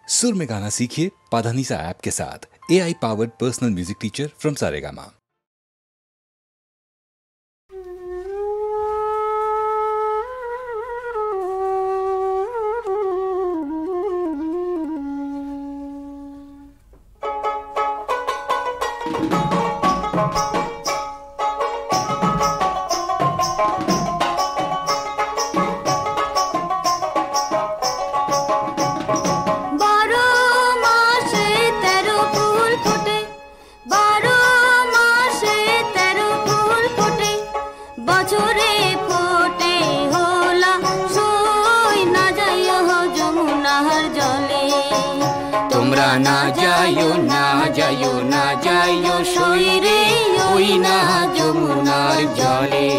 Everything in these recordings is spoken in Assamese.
सुर में गाना सीखिए पाधानीसा ऐप के साथ। AI powered personal music teacher from Saregama. ना जायो ना जायो ना जायो सोई रे ओई ना যমুনার জলে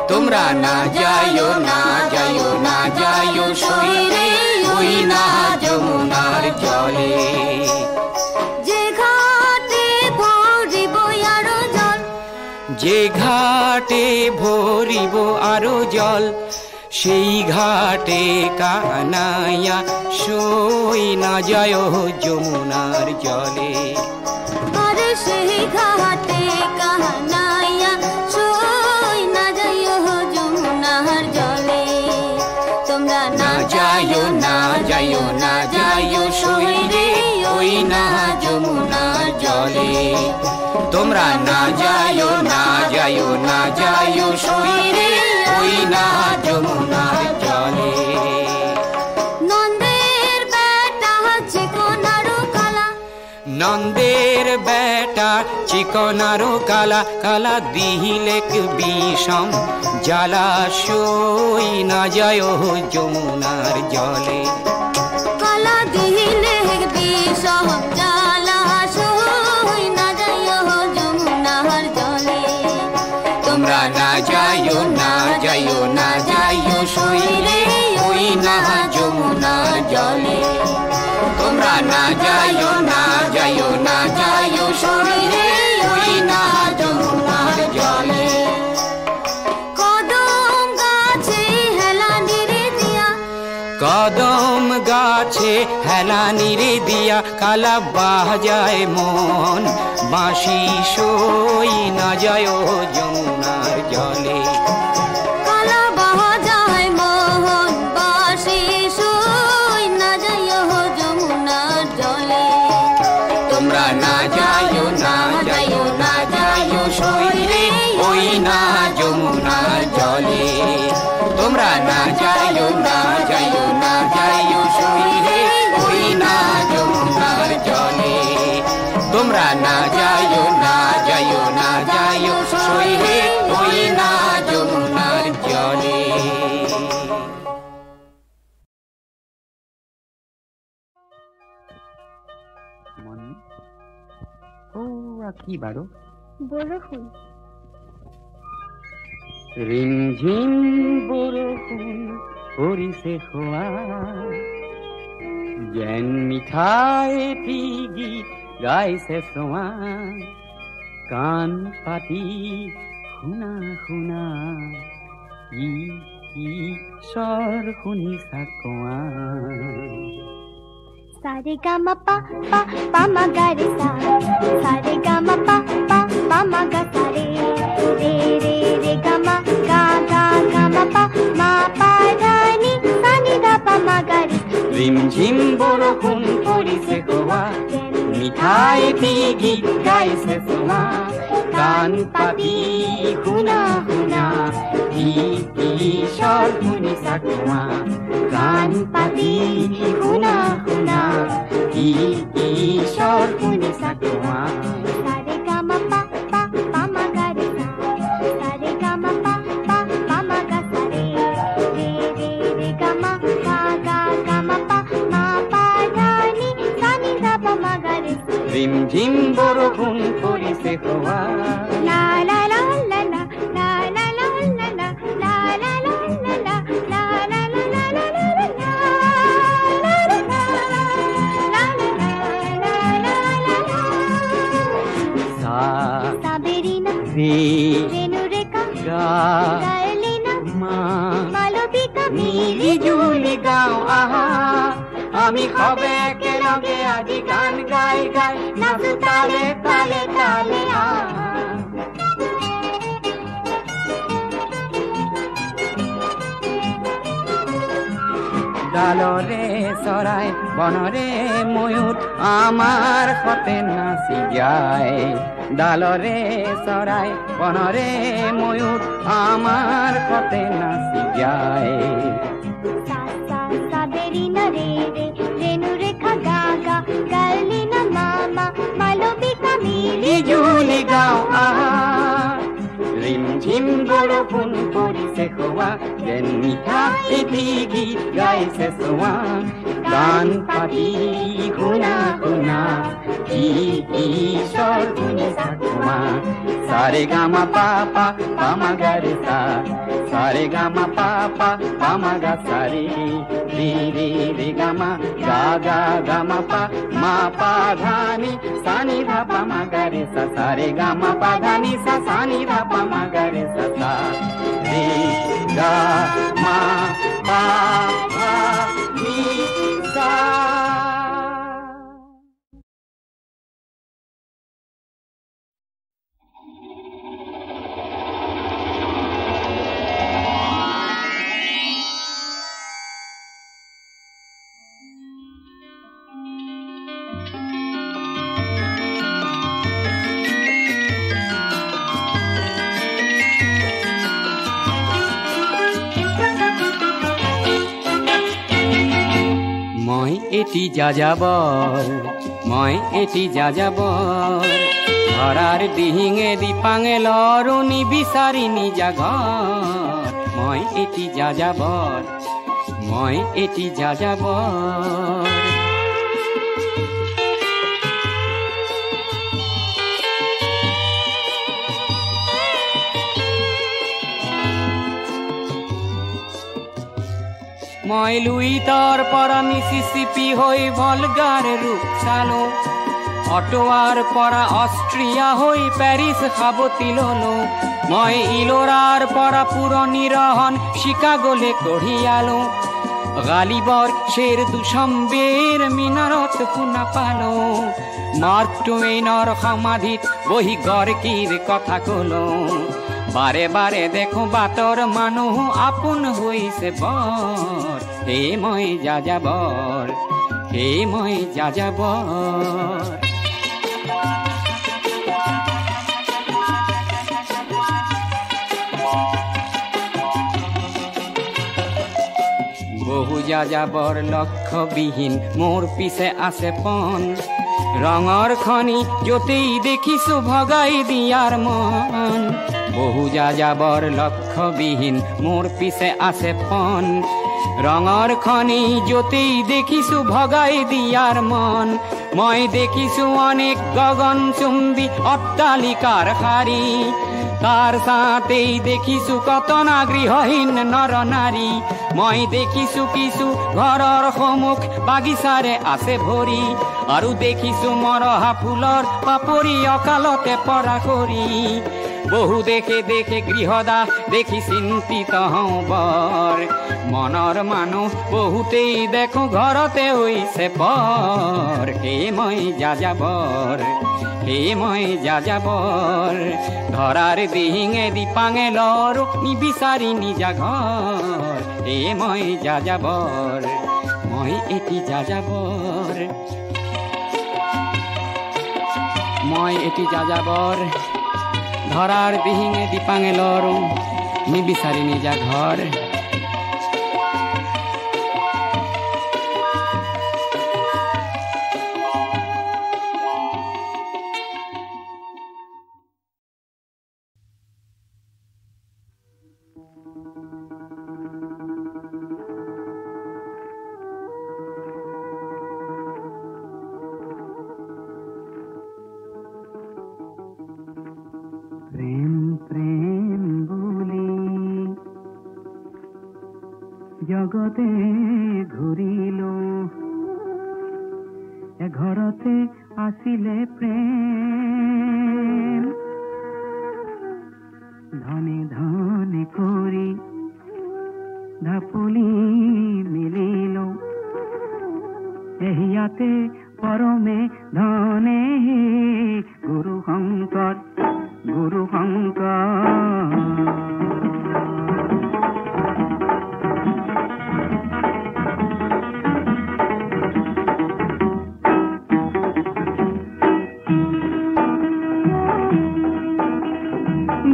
তোমরা না যাयो না যাयो না যাयो सोई रे ওই না যমুনার জলে যে ঘাটে ভরিব আরো জল যে ঘাটে ভরিব আরো জল সেই ঘাটে কানাইয়া সই না যায় যমুনার জলে আরে সেই ঘাটে কানাইয়া সই না যায় যমুনার জলে তোমরা না যায়ো না যায়ো না যায়ো সই রে ওই না যমুনার জলে তোমরা না যায়ো না যায়ো না যায়ো সই রে ওই না যমুনার জলে নন্দের বেটা চিকনারো কালা নন্দের বেটা চিকনারো কালা কালা দিহিলেক বিষম জ্বালা সই না যায় যমুনার জলে কালা দিহিলেক বিষম জ্বালা সই না যায় যমুনার জলে তোমরা না যায়ো না যায়ো না যায়ো সই রে ওই না যমুনার জলে তোমরা না যায়ো না যায়ো না যায়ো সই রে ওই না যমুনার জলে কদম গাছে হেলানি রে দিয়া কদম গাছে হেলানি রে দিয়া কালা বাজায় মন বাঁশি সই না যায় যমুনার জলে কালা বাজায় মন বাঁশি সই না যায় যমুনার জলে তোমরা না যায়ো না যায়ো না যায়ো সই রে ওই না যমুনার জলে তোমরা না যায়ো না যায়ো না যায়ো সই রে ওই না যমুনার জলে তোমরা না যায়ো না যায়ো না যায়ো সই রে ওই না যমুনার জলে মনি ও কি বারো বরফুন রিমঝিম বরফুন পরিছে খোয়া যেন মিঠাই পিগি গাইছে সোয়া কান পাতি শুনা শুনা কি কি স্বৰ শুনিছা কোৱা सारे गामा पा पा पा मा गा रे सा सारे गामा पा पा पा मा गा सा रे रे रे रे गामा गा गा गामा पा मा पा धा नी सा नी धा पा मा गा रे রিমঝিম বৰষুণ পৰিছে কোৱা মিঠাই পিগি গাইছে সোৱা কাণ পাতি শুনা শুনা কি কি স্বৰ শুনিছা কোৱা কাণ পাতি শুনা শুনা কি কি স্বৰ শুনিছা কোৱা सारे गामा पा पा पा मा गा रे सा सारे गामा पा पा पा मा गा सा रे रे रे रे गामा गा गा गामा पा मा पा धा नी सा नी धा पा मा गा रे রিমঝিম বৰষুণ পৰিছে কোৱা লা লা লা লা লা লা লা লা লা লা লা লা লা লা লা লা লা লা Saberina, Renureka, Garlina, Malobika, Mili Juli Gao, aha, আমি হবে একেলগে আজি গান গাই গাই নাচো তালে তালে তালে ডালরে চৰাই বনৰে ময়ূৰ আমাৰ সতে নাচি যায় ডালৰে চৰাই বনৰে ময়ূৰ আমাৰ সতে নাচি যায় জুলি গাওঁ ৰিমঝিম বৰষুণ পৰিছে হোৱা যেন মিঠা এটি গীত গাইছে চোৱা গান পাতি শুনা শুনা ঈশ্বৰ শুনি চাকমা সাৰে গামা পাপা পামা গাৰে সা সাৰে গামা পাপা পামা গা সাৰে রে রে রে গামা গা গা গামা পা মা পা ধানি সানি ধা পামা গারে সা সারে গামা পা ধানি সা সানি ধা পামা গারে সা সা রে গা মা পা ধা নি সা এটি যাযাবৰ মই এটি যাযাবৰ ধৰাৰ দিহিঙে দিপাঙে লৰণি বিচাৰি নিজা ঘৰ মই এটি যাযাবৰ মই এটি যাযাবৰ মই লুইতৰ পৰা মিছিছিপি হৈ ভলগাৰ ৰূপ চালো অটোৱাৰ পৰা অষ্ট্ৰিয়া হৈ পেৰিছ সাৱতি ললো মই ইলোৰাৰ পৰা পুৰণি ৰহন চিকাগোলে কঢ়িয়ালো গালিবৰ শ্বেৰ দুচম্বেৰ মিনাৰত শুনা পালো মাৰ্ক টুৱেইনৰ সমাধিত বহি গৰ্কিৰ কথা কলো বাৰে বাৰে দেখো বাটৰ মানুহ আপোন হৈছে বৰ হে মই যাযাবৰ হে মই যাযাবৰ বহু যাযাবৰ লক্ষ্যবিহীন মোৰ পিছে আছে পণ ৰঙৰ খনি যতেই দেখিছো ভগাই দিয়াৰ মন বহু যাযাবৰ লক্ষ্যবিহীন মোৰ পিছে আছে পণ ৰঙৰ খনি যতেই দেখিছো ভগাই দিয়াৰ মন মই দেখিছো অনেক গগনচুম্বী অট্টালিকাৰ শাৰী তাৰ সাথেই দেখিছো কতনা গৃহহীন নৰ নাৰী মই দেখিছো কিছু ঘৰৰ সন্মুখ বাগিচাৰে আছে ভৰি আৰু দেখিছো মৰহা ফুলৰ পাপৰি অকালতে পৰা কৰি বহু দেখে দেখে গৃহদাস দেখি চিন্তিত হওঁ বৰ মনৰ মানুহ বহুতেই দেখো ঘৰতে হৈছে পৰ হে মই যাযাবৰ হে মই যাযাবৰ ধৰাৰ দিহিঙে দিপাঙে লৰ নিবিচাৰি নিজা ঘৰ হে মই যাযাবৰ মই এটি যাযাবৰ মই এটি যাযাবৰ ধৰাৰ দিহিঙে দিপাঙে লৰ নিবিচাৰি নিজা ঘৰ জগতে ঘূৰিলো এঘৰতে আছিলে প্ৰেম ধনে ধনে কৰি ঢাপলি মেলিলো এহিয়াতে পৰমে ধনে গুৰু শঙ্কৰ গুৰু শঙ্কৰ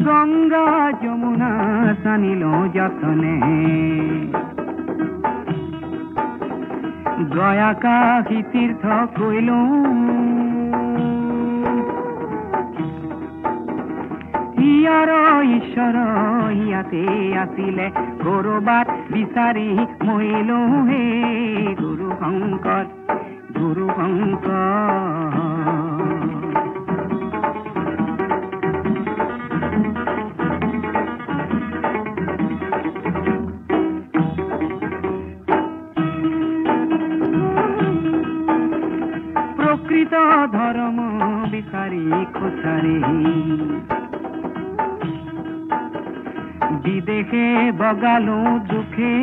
গঙ্গা যমুনা সানিল যতনে গয়া কাশী তীৰ্থ কইলো ইয়াৰ ঈশ্বৰ ইয়াতে আছিলে কৰবাত বিচাৰি মৰিলো হে গুৰু শঙ্কৰ গুৰু শঙ্কৰ প্ৰকৃত ধৰ্ম বিচাৰি খুচাৰি বিদেশে বগালো দুখে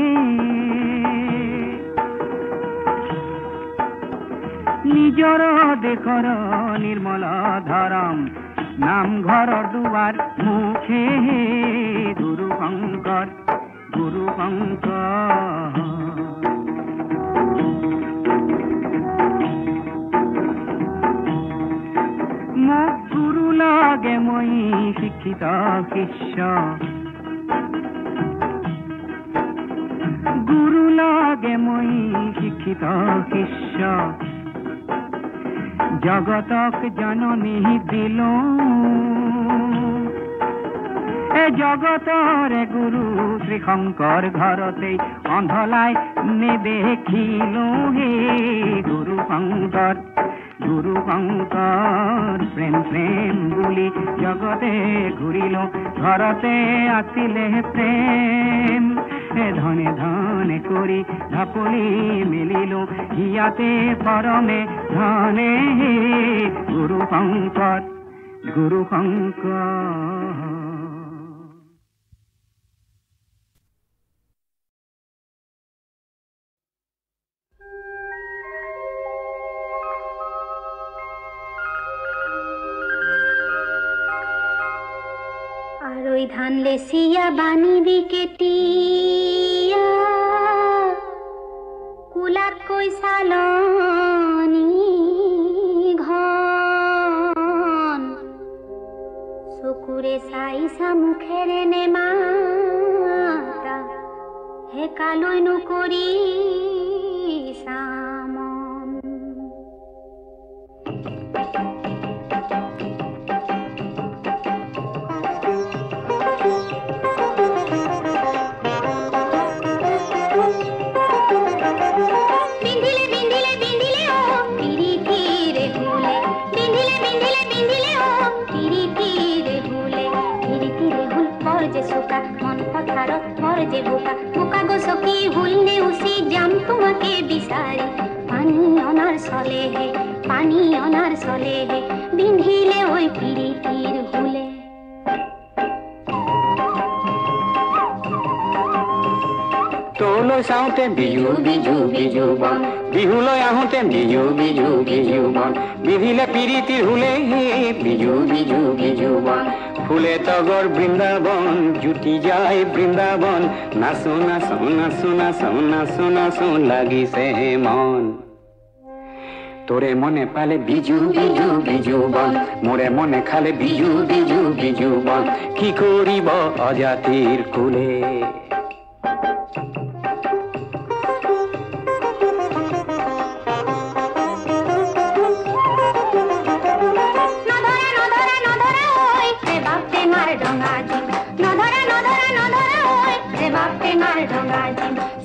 নিজৰ দেশৰ নিৰ্মল ধৰম নামঘৰ দুয়াৰ মুখে গুৰু শঙ্কৰ গুৰু শঙ্কৰ মোক গুরু লাগে মই শিক্ষিত শিষ্য গুরু লাগে মই শিক্ষিত শিষ্য জগতক জননী দিল এ জগতরে গুরু শ্রী শঙ্কৰ ঘৰতে অন্ধলাই নেদেখিল হে গুৰু শঙ্কৰ গুৰু শঙ্কৰ প্ৰেম প্ৰেম বুলি জগতে ঘূৰিল ঘৰতে আছিলে প্ৰেম ধনে ধনে কৰি ঢাপলি মেলিলো ইয়াতে পৰমে ধনে গুৰু শঙ্কৰ গুৰু শঙ্কৰ ওই ধান লেসিয়া বানি দিকে টিয়া কুলাত কই সালনি ঘন চকুৰে চাইছা মুখেৰে নেমাতা হে কালৈ নকৰি সামন যে বোকা বোকা গছকি হুল নেউচি যাম তোমাকে বিচাৰি পানী অনাৰ চলে হে পানী অনাৰ চলে হে বিন্ধিলে ওই পিৰিতিৰ হুলে তোলৈ চাওঁতে বিজু বিজু বিজু বন বিহুলৈ আহোঁতে বিজু বিজু বিজু বন বিধিলে পিৰিতিৰ হুলে হে বিজু বিজু বিজু বন ফুলে তগর বৃন্দাবন জুটি যায় বৃন্দাবন নাচো নাচো নাচো নাচো নাচো নাচো লাগিছে মন তোরে মনে পালে বিজু বিজু বিজু বন মোরে মনে খালে বিজু বিজু বিজু বন কি করিব অজাতির কুলে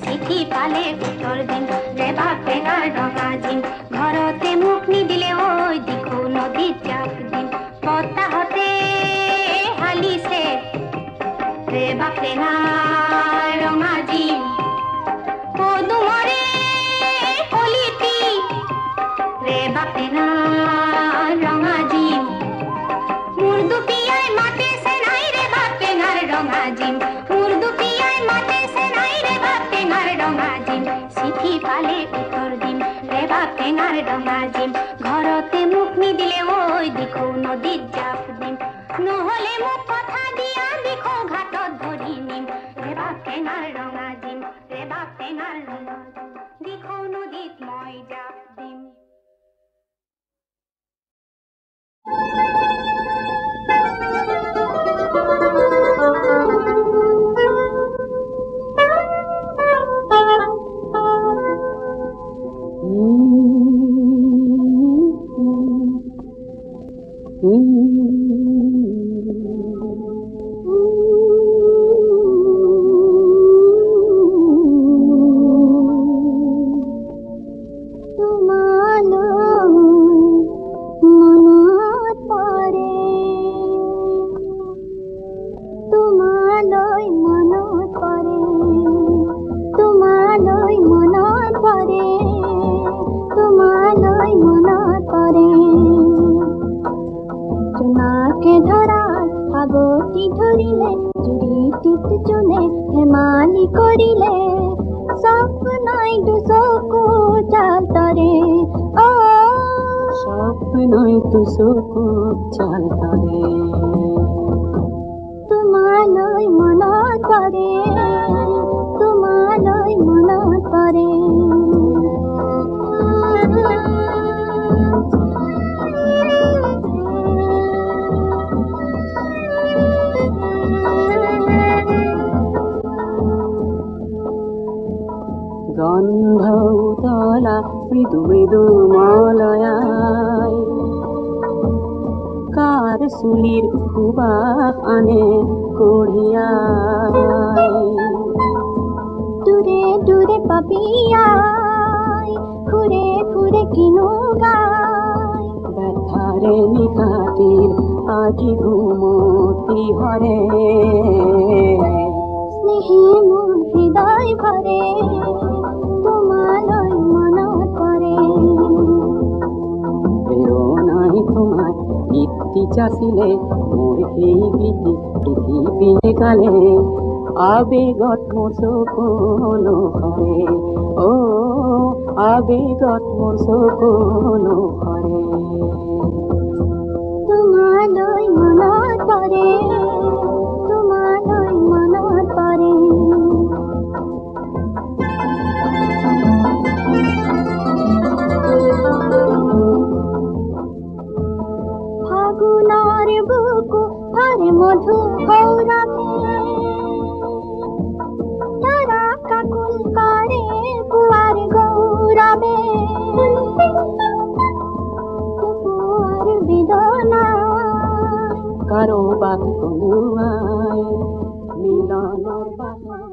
চিঠি পালে উত্তৰ দিম ৰেবা টেঙাৰ ডঙা দিম ঘৰতে মুখ নিদিলে ঐ দিখৌ নদীত জাপ দিম বতাহতে হালিছে ৰেবা টেঙাৰ ডঙা দিম পদুমৰে কলিতি ৰেবা টেঙাৰ ডঙা দিম মোৰ দুপিয়াই মাতে চে নাই ৰেবা টেঙাৰ ডঙা দিম মোৰ দুপিয়াই মাতে চিঠি পালে উত্তৰ দিম ৰেবা ৰঙা জিম ঘৰতে মোক নিদিলে ঐ দিখৌ নদীত জাপ দিম নহলে মোক কথা দিয়া দিখৌ ঘাটত ধৰি নিম ৰেবাব টেঙাৰ ৰঙা জিম ৰেবাব টেঙাৰ ৰঙা জিম দিখৌ নদীত মই জাপ দিম চুলিৰ সুবাস আনে কঢ়িয়াই দূৰে দূৰে পাপিয়াই ঘূৰে ঘূৰে কিনো গাই ব্যথাৰে নিশাটিৰ আজি ঘুমতি হৰে স্নেহে মোৰ হৃদয় ভৰে তোমালৈ মনত পৰে প্ৰেৰণাই তোমাৰ গীতি চাচিলে মোৰ সেই গীতি পৃথিৱীয়ে গালে আবেগত মোৰ চকুলো সৰে অ আবেগত মোৰ চকুলো সৰে তোমালৈ মনত পৰে তোমালৈ মনত পৰে ফাগুনৰ বুকু ভৰে মধু সৌৰভে তাৰা কাকুল কৰে পুৱাৰ গৌৰৱে পুৱাৰ বেদনা কাৰোবাক কলোৱাই মিলনৰ বাসনা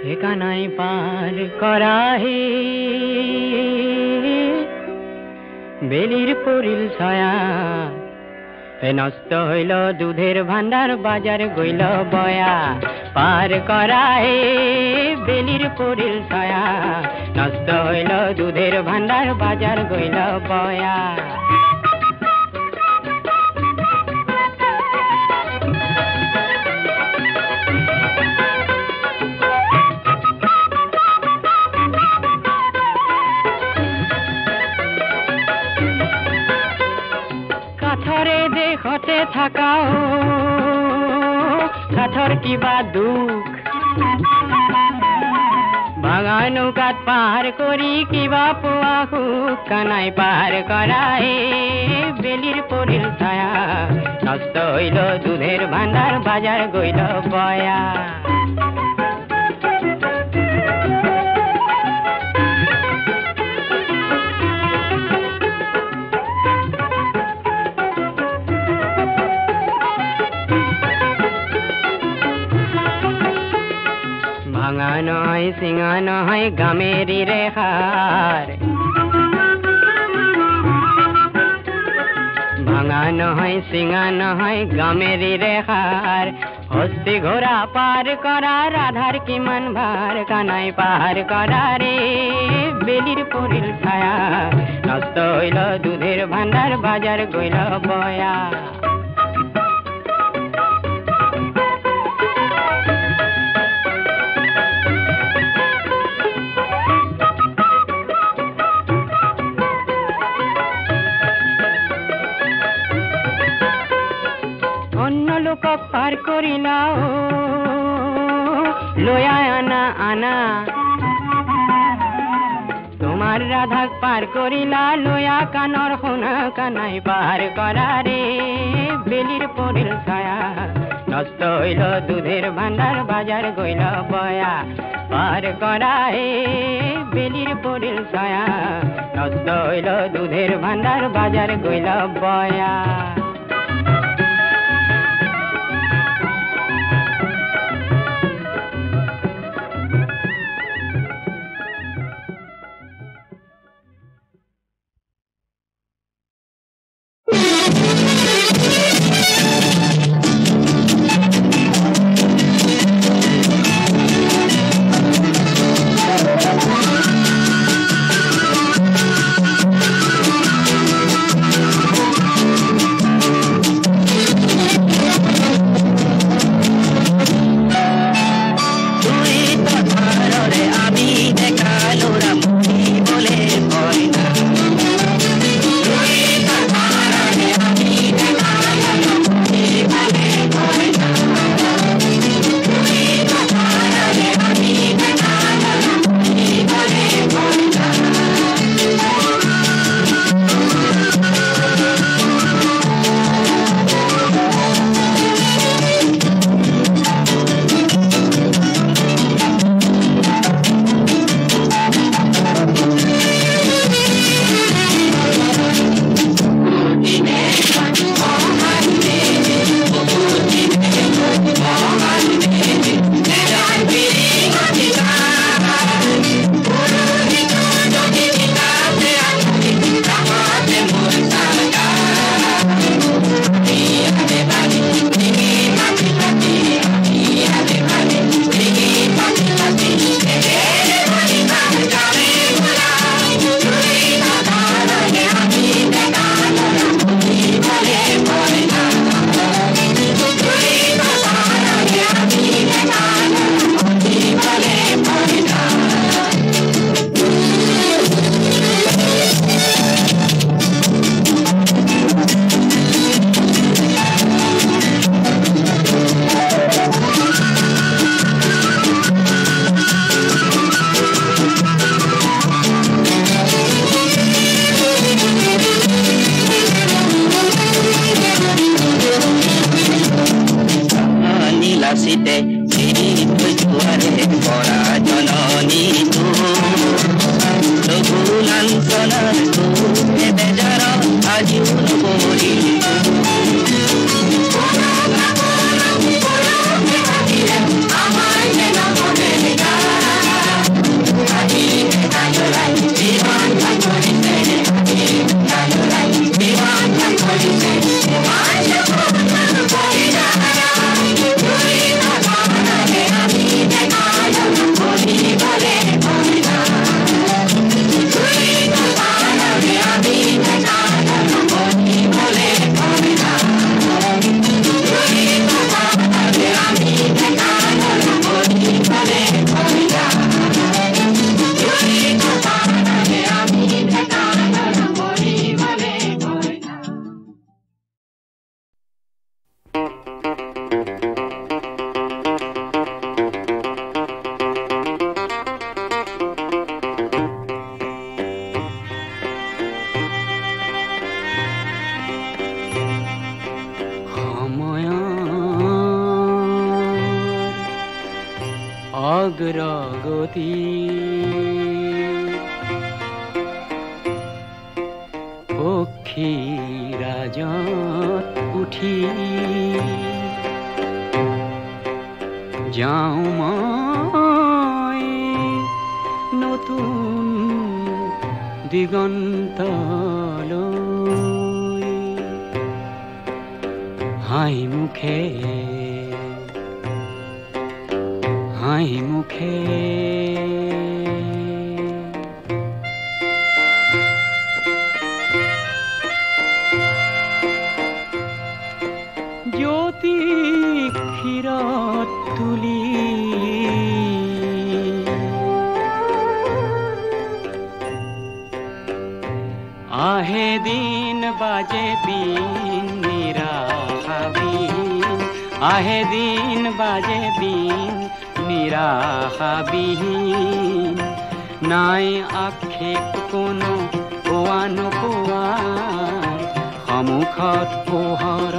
ঠিকানাই পার করাহে বেলির পরিল ছায়া নষ্ট হইল দুধের ভান্ডার বাজার গইল বয়া পার করাহে বেলির পরিল ছায়া নষ্ট হইল দুধের ভান্ডার বাজার গইল বয়া দেখতে থাকাও কাঠর কিবা দুখ ভাঙা নৌকাত পার করি কিবা পোৱা সুখ কানাই পার করায় বেলির পরিল ছায়া নষ্ট হইল দুধের ভান্ডার বাজার গইল বয়া ভাঙা নয় সিঙা নয় গামেরি রেখার ভাঙা নহয় চিঙা নহয় গামেৰি ৰেখাৰ হস্তি ঘোঁৰা পাৰ কৰা ৰাধাৰ কিমান ভাৰ কানাই পাৰ কৰা ৰে বেলিৰ পৰিল ছায়া নষ্ট হইল দুধেৰ ভাণ্ডাৰ বাজাৰ গইল বয়া পার করিলাও লয়া আনা আনা তোমার রাধাক পার করিলা লয়া কানর সোনা কানাই পার করা রে বেলির পরিল ছায়া নষ্ট হইল দুধের ভাণ্ডার বাজার গইল বয়া পার করা হে বেলির পরিল ছায়া নষ্ট হইল দুধের ভাণ্ডার বাজার গইল বয়া অগ্রগতি পক্ষী রাজত উঠি যাওঁ মই নতুন দিগন্তলৈ হাঁহি মুখে হাঁহি মুখে জ্যোতি ক্ষীৰত তুলি আহে দিন বাজে দিন নিৰাশাবিহীন আহে দিন বাজে দিন নিৰাশাবিহীন নাই আক্ষেপ কোনো পোৱা নোপোৱাৰ সন্মুখত পোহৰৰ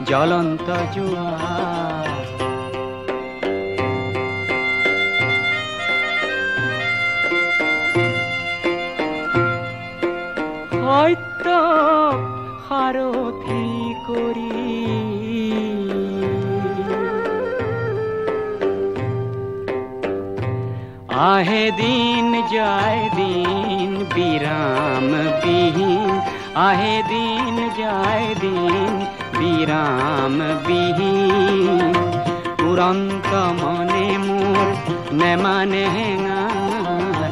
জ্বলন্ত জোৱাৰ সত্য সাৰথি কৰি আহে দিন যায় দিন বিৰাম বিহীন আহে দিন যায় দিন বিৰাম বিহীন উৰন্ত মনে মোৰ নেমানে হেঙাৰ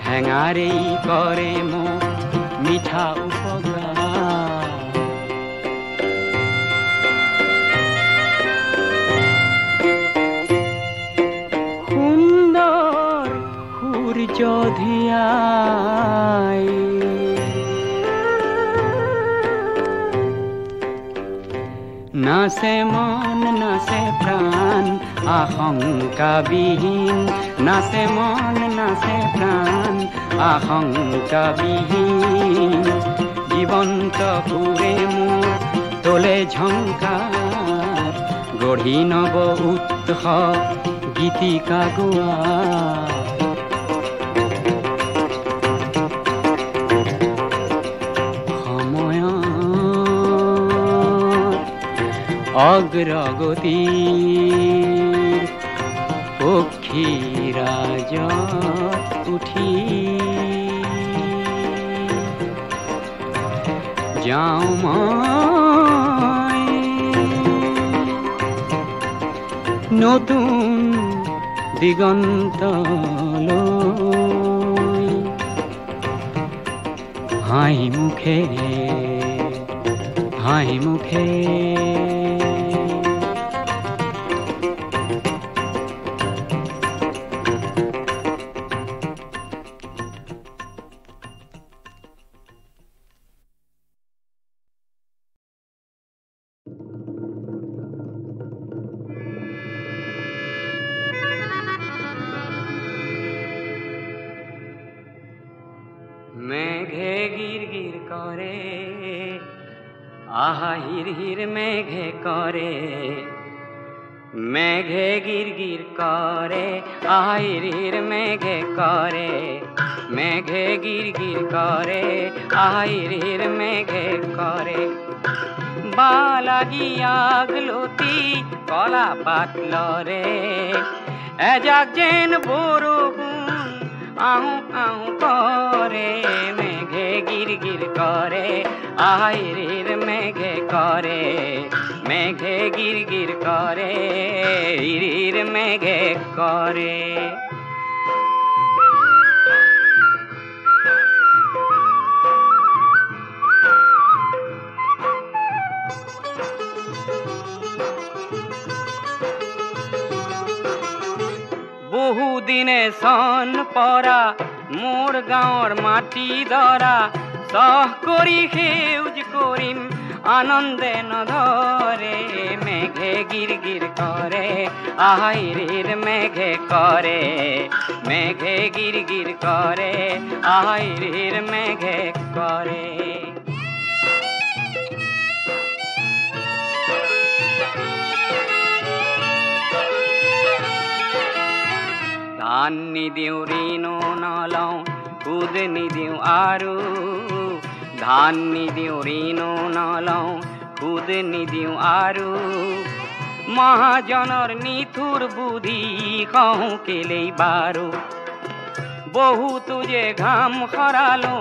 হেঙাৰেই কৰে মোক মিঠা উপকাৰ সুন্দৰ সূৰ্য ধিয়াই নাচে মন নাচে প্ৰাণ আশংকাবিহীন নাচে মন নাচে প্ৰাণ আশংকাবিহীন জীৱন্ত সুৰে মোৰ তোলে ঝংকাৰ গঢ়ি নব উৎসৱ গীতিকা গোৱা অগ্ৰগতিৰ পক্ষীৰাজত উঠি যাওঁ মই নতুন দিগন্তলৈ হাঁহি মুখে হাঁহি মুখে মেঘে গির গির করে আহা হির হির মেঘে করে মেঘে গির গির করে আহা হির হির মেঘে করে মেঘে গির গির করে আহা হির হির মেঘে করে বালাগি আগলতি কলা পাতলরে এজাক যেন বরগুন আউ আউ করে মেঘে গির গির করে আইরির মেঘে করে মেঘে গির গির করে ইরির মেঘে করে বহুদিনে সন পরা মোর গাঁৱৰ মাটি দৰা সহ কৰি সেউজ কৰিম আনন্দে নধৰে মেঘে গিৰ গিৰ কৰে আইৰিৰ মেঘে কৰে মেঘে গিৰ গিৰ কৰে আইৰিৰ মেঘে কৰে ধান নিদিওঁ ঋণো নলওঁ সুদ নিদিওঁ আৰু ধান নিদিওঁ ঋণো নলওঁ সুদ নিদিওঁ আৰু মহাজনৰ নিঠুৰ বুদ্ধি কওঁ কেলেই বাৰু বহুতো যে ঘাম খৰালো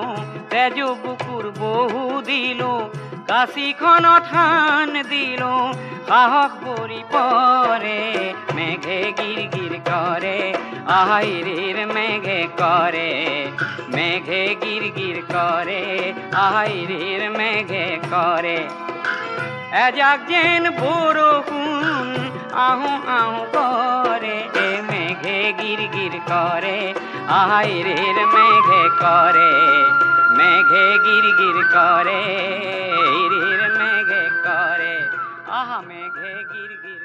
তেজ বুকুৰ বহু দিলো কাশিখনত ধান দিলো সাহস পৰি পৰে মেঘে গিৰ গিৰ কৰে আহিৰিৰ মেঘে কৰে মেঘে গিৰ গিৰ কৰে আহিৰিৰ মেঘে কৰে এজাক যেন বৰষুণ আহো আহো কৰে মেঘে গিৰ গিৰ কৰে আহিৰিৰ মেঘে কৰে মেঘে গিৰ গিৰ কৰে আহিৰিৰ মেঘে কৰে আহা মেঘে গিৰ গিৰ